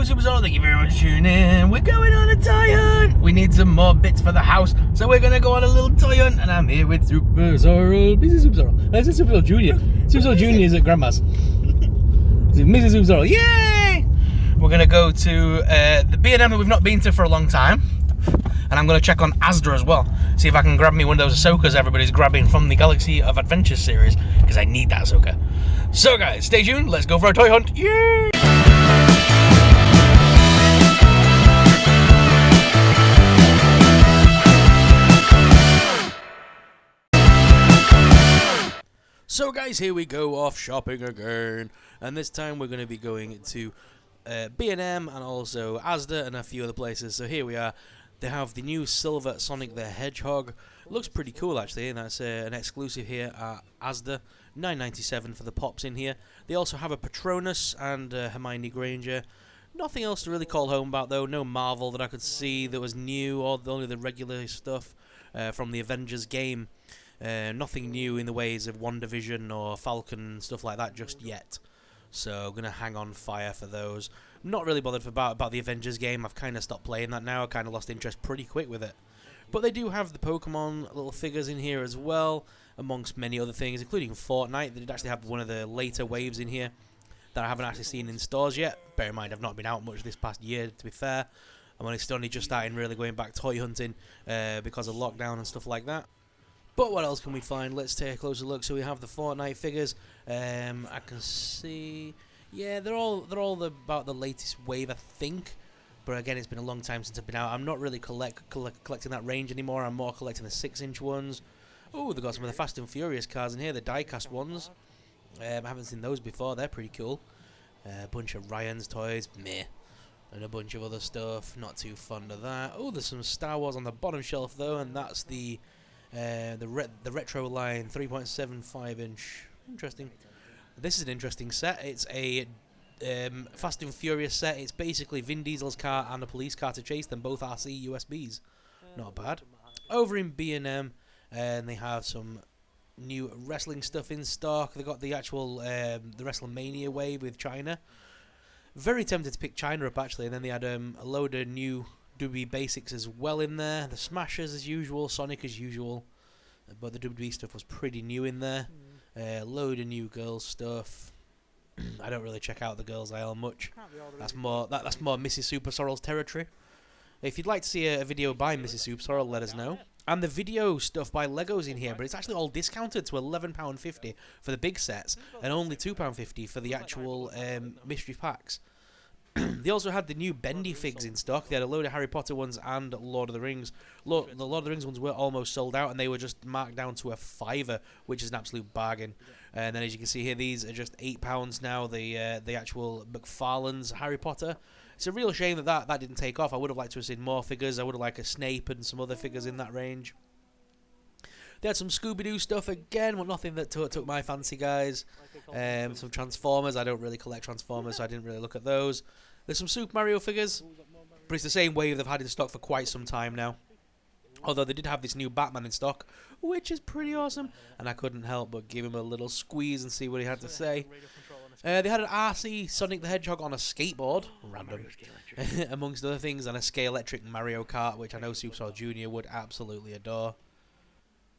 Superstar, thank you very much for tuning in. We're going on a toy hunt. We need some more bits for the house, so we're going to go on a little toy hunt. And I'm here with Super Sorrel, Mrs. Super Sorrel. That's a Super Sorrel Junior. Super Sorrel Junior is at Grandma's. Mrs. Super Sorrel, yay! We're going to go to the B&M that we've not been to for a long time. And I'm going to check on Asda as well. See if I can grab me one of those Ahsokas everybody's grabbing from the Galaxy of Adventures series, because I need that Ahsoka. So guys, stay tuned. Let's go for a toy hunt. Yay! So guys, here we go off shopping again, and this time we're going to be going to B&M and also Asda and a few other places. So here we are. They have the new silver Sonic the Hedgehog. Looks pretty cool actually, and that's an exclusive here at Asda. $9.97 for the pops in here. They also have a Patronus and Hermione Granger. Nothing else to really call home about though. No Marvel that I could see that was new, or only the regular stuff from the Avengers game. Nothing new in the ways of WandaVision or Falcon, stuff like that just yet. So I'm going to hang on fire for those. Not really bothered about the Avengers game. I've kind of stopped playing that now. I kind of lost interest pretty quick with it. But they do have the Pokemon little figures in here as well, amongst many other things, including Fortnite. They did actually have one of the later waves in here that I haven't actually seen in stores yet. Bear in mind, I've not been out much this past year, to be fair. I'm only just starting really going back toy hunting because of lockdown and stuff like that. But what else can we find? Let's take a closer look. So we have the Fortnite figures. I can see, yeah, they're all about the latest wave, I think. But again, it's been a long time since I've been out. I'm not really collecting that range anymore. I'm more collecting the 6-inch ones. Oh, they've got some of the Fast and Furious cars in here, the die-cast ones. I haven't seen those before. They're pretty cool. A bunch of Ryan's toys, meh, and a bunch of other stuff. Not too fond of that. Oh, there's some Star Wars on the bottom shelf though, and that's the retro line 3.75-inch. Interesting. This is an interesting set. It's a Fast and Furious set. It's basically Vin Diesel's car and a police car to chase them. Both RC USBs. Not bad. Over in B&M, and they have some new wrestling stuff in stock. They got the actual the WrestleMania wave with China. Very tempted to pick China up actually. And then they had a load of new WWE basics as well in there. The Smashers as usual, Sonic as usual, but the WWE stuff was pretty new in there. Load of new girls stuff. I don't really check out the girls aisle much. That's more Mrs. Super Sorrel's territory. If you'd like to see a video by Mrs. Super Sorrel, let us know. And the video stuff by Legos in here, but it's actually all discounted to £11.50 for the big sets and only £2.50 for the actual mystery packs. They also had the new Bendy figs in stock. They had a load of Harry Potter ones and Lord of the Rings. The Lord of the Rings ones were almost sold out, and they were just marked down to £5, which is an absolute bargain. And then, as you can see here, these are just £8 now. The actual Mcfarland's Harry Potter. It's a real shame that didn't take off. I would have liked to have seen more figures. I would have liked a Snape and some other figures in that range. They had some Scooby-Doo stuff again, but nothing that took my fancy, guys. Some Transformers. I don't really collect Transformers, so I didn't really look at those. There's some Super Mario figures, but it's the same wave they've had in stock for quite some time now. Although they did have this new Batman in stock, which is pretty awesome, and I couldn't help but give him a little squeeze and see what he had to say. They had an RC Sonic the Hedgehog on a skateboard, random, amongst other things, and a Scale-Electric Mario Kart, which I know Super Sorrel Jr. would absolutely adore.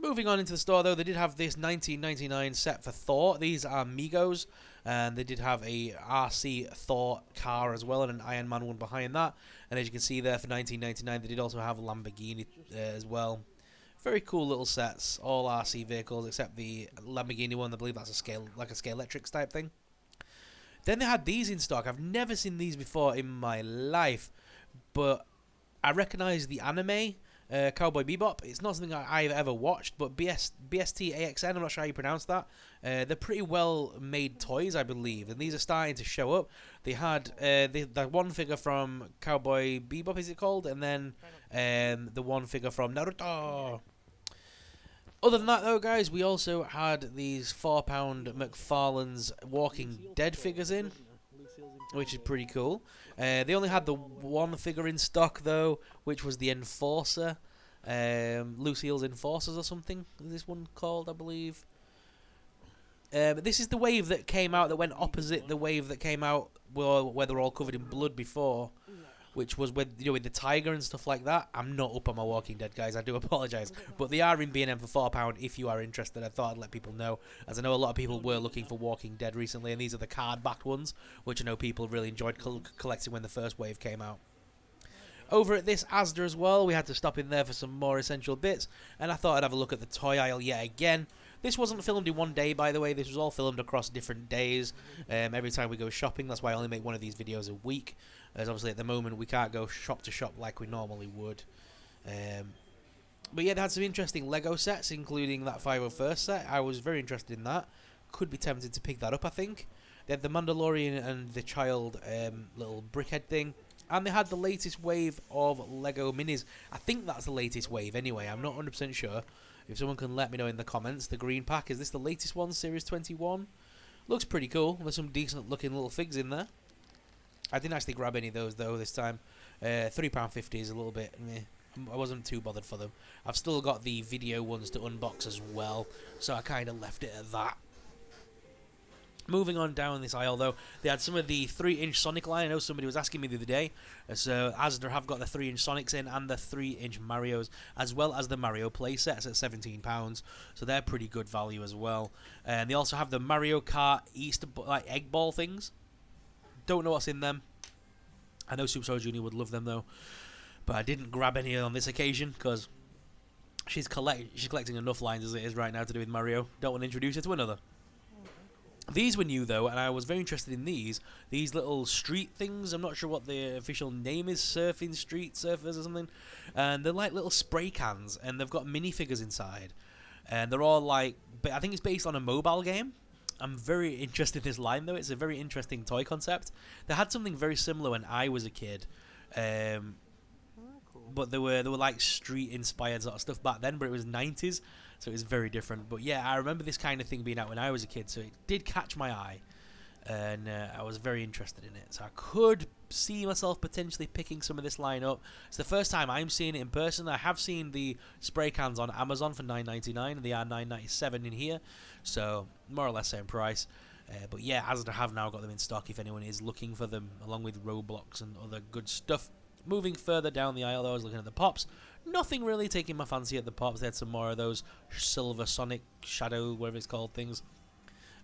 Moving on into the store, though, they did have this $19.99 set for Thor. These are Migos, and they did have a RC Thor car as well, and an Iron Man one behind that. And as you can see there, for $19.99, they did also have a Lamborghini as well. Very cool little sets, all RC vehicles, except the Lamborghini one. I believe that's a Scale-Electric type thing. Then they had these in stock. I've never seen these before in my life, but I recognise the anime. Cowboy Bebop. It's not something I've ever watched, but BST AXN, I'm not sure how you pronounce that. They're pretty well made toys, I believe, and these are starting to show up. They had the one figure from Cowboy Bebop, is it called? And then the one figure from Naruto. Other than that, though, guys, we also had these £4 Mcfarland's Walking Dead figures in, which is pretty cool. They only had the one figure in stock, though, which was the Enforcer. Lucille's Enforcers or something is this one called, I believe. This is the wave that came out that went opposite the wave that came out where they're all covered in blood before, which was with with the tiger and stuff like that. I'm not up on my Walking Dead, guys. I do apologise, but they are in B&M for £4 if you are interested. I thought I'd let people know, as I know a lot of people were looking for Walking Dead recently, and these are the card-backed ones, which I know people really enjoyed collecting when the first wave came out. Over at this Asda as well, we had to stop in there for some more essential bits, and I thought I'd have a look at the toy aisle yet again. This wasn't filmed in one day, by the way. This was all filmed across different days. Every time we go shopping, that's why I only make one of these videos a week, as obviously at the moment we can't go shop to shop like we normally would. But yeah, they had some interesting Lego sets, including that 501st set. I was very interested in that. Could be tempted to pick that up, I think. They had the Mandalorian and the child little brickhead thing. And they had the latest wave of Lego minis. I think that's the latest wave anyway. I'm not 100% sure. If someone can let me know in the comments. The green pack, is this the latest one? Series 21? Looks pretty cool. There's some decent looking little figs in there. I didn't actually grab any of those though this time. £3.50 is a little bit meh. I wasn't too bothered for them. I've still got the video ones to unbox as well, so I kind of left it at that. Moving on down this aisle though, they had some of the 3-inch Sonic line. I know somebody was asking me the other day. So Asda have got the 3-inch Sonics in and the 3-inch Marios, as well as the Mario playsets at £17. So they're pretty good value as well. And they also have the Mario Kart Easter egg ball things. Don't know what's in them. I know Superstar Junior would love them though, but I didn't grab any on this occasion because she's collecting enough lines as it is right now to do with Mario. Don't want to introduce her to another. These were new though, and I was very interested in these little street things. I'm not sure what the official name is, surfing street surfers or something. And they're like little spray cans, and they've got minifigures inside. And they're all like, but I think it's based on a mobile game. I'm very interested in this line though. It's a very interesting toy concept. They had something very similar when I was a kid. But they were like street inspired sort of stuff back then, but it was 90s, so it was very different. But yeah, I remember this kind of thing being out when I was a kid, so it did catch my eye, and I was very interested in it. So I could see myself potentially picking some of this line up. It's the first time I'm seeing it in person. I have seen the spray cans on Amazon for $9.99, and they are $9.97 in here, so more or less same price. But yeah, Asda have now got them in stock if anyone is looking for them, along with Roblox and other good stuff. Moving further down the aisle, though, I was looking at the Pops. Nothing really taking my fancy at the Pops. They had some more of those Silver Sonic Shadow, whatever it's called, things.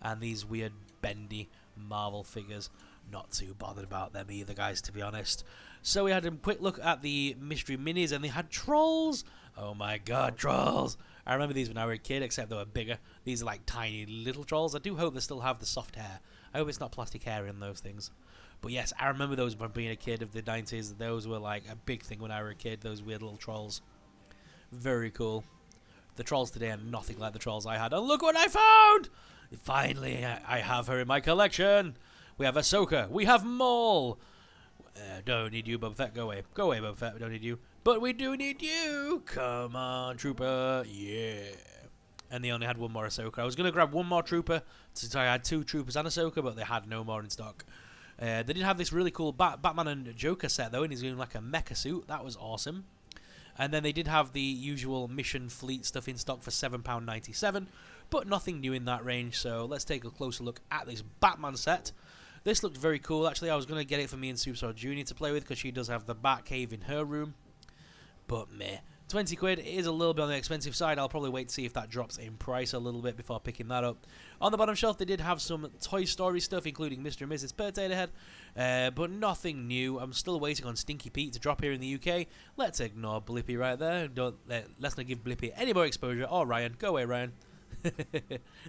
And these weird bendy Marvel figures. Not too bothered about them either, guys, to be honest. So we had a quick look at the Mystery Minis, and they had Trolls. Oh my god, Trolls! I remember these when I was a kid, except they were bigger. These are like tiny little Trolls. I do hope they still have the soft hair. I hope it's not plastic hair in those things. But yes, I remember those from being a kid of the 90s. Those were like a big thing when I was a kid, those weird little Trolls. Very cool. The Trolls today are nothing like the Trolls I had. And look what I found! Finally, I have her in my collection. We have Ahsoka. We have Maul. Don't need you, Boba Fett. Go away. Go away, Boba Fett. We don't need you. But we do need you. Come on, Trooper. Yeah. And they only had one more Ahsoka. I was going to grab one more Trooper, since I had 2 Troopers and Ahsoka, but they had no more in stock. They did have this really cool Batman and Joker set though, and he's doing like a mecha suit. That was awesome. And then they did have the usual Mission Fleet stuff in stock for £7.97, but nothing new in that range. So let's take a closer look at this Batman set. This looked very cool actually. I was going to get it for me and Superstar Junior to play with because she does have the Batcave in her room. But meh. 20 quid is a little bit on the expensive side. I'll probably wait to see if that drops in price a little bit before picking that up. On the bottom shelf, they did have some Toy Story stuff, including Mr. and Mrs. Potato Head, but nothing new. I'm still waiting on Stinky Pete to drop here in the UK. Let's ignore Blippi right there. Let's not give Blippi any more exposure. Or Ryan. Go away, Ryan.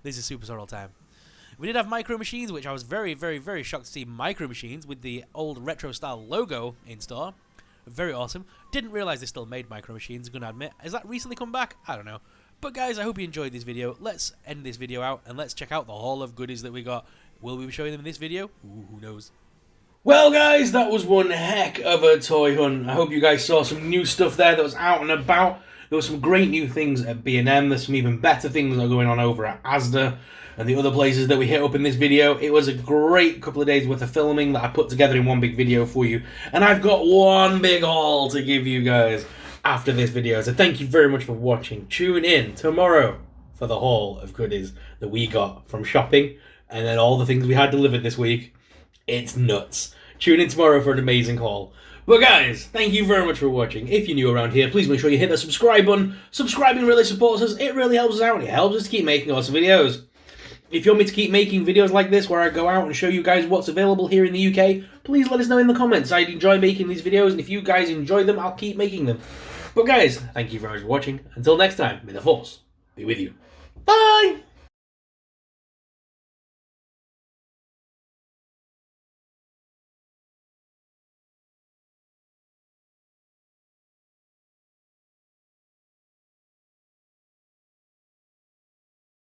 This is Super Sorrel time. We did have Micro Machines, which I was very, very, very shocked to see Micro Machines with the old retro-style logo in store. Very awesome. Didn't realise they still made Micro Machines, I'm going to admit. Has that recently come back? I don't know. But guys, I hope you enjoyed this video. Let's end this video out and let's check out the haul of goodies that we got. Will we be showing them in this video? Ooh, who knows? Well guys, that was one heck of a toy hunt. I hope you guys saw some new stuff there that was out and about. There were some great new things at B&M. There's some even better things that are going on over at Asda and the other places that we hit up in this video. It was a great couple of days worth of filming that I put together in one big video for you. And I've got one big haul to give you guys after this video. So thank you very much for watching. Tune in tomorrow for the haul of goodies that we got from shopping and then all the things we had delivered this week. It's nuts. Tune in tomorrow for an amazing haul. But guys, thank you very much for watching. If you're new around here, please make sure you hit the subscribe button. Subscribing really supports us. It really helps us out. It helps us to keep making awesome videos. If you want me to keep making videos like this where I go out and show you guys what's available here in the UK, please let us know in the comments. I enjoy making these videos, and if you guys enjoy them, I'll keep making them. But guys, thank you very much for watching. Until next time, may the Force be with you. Bye!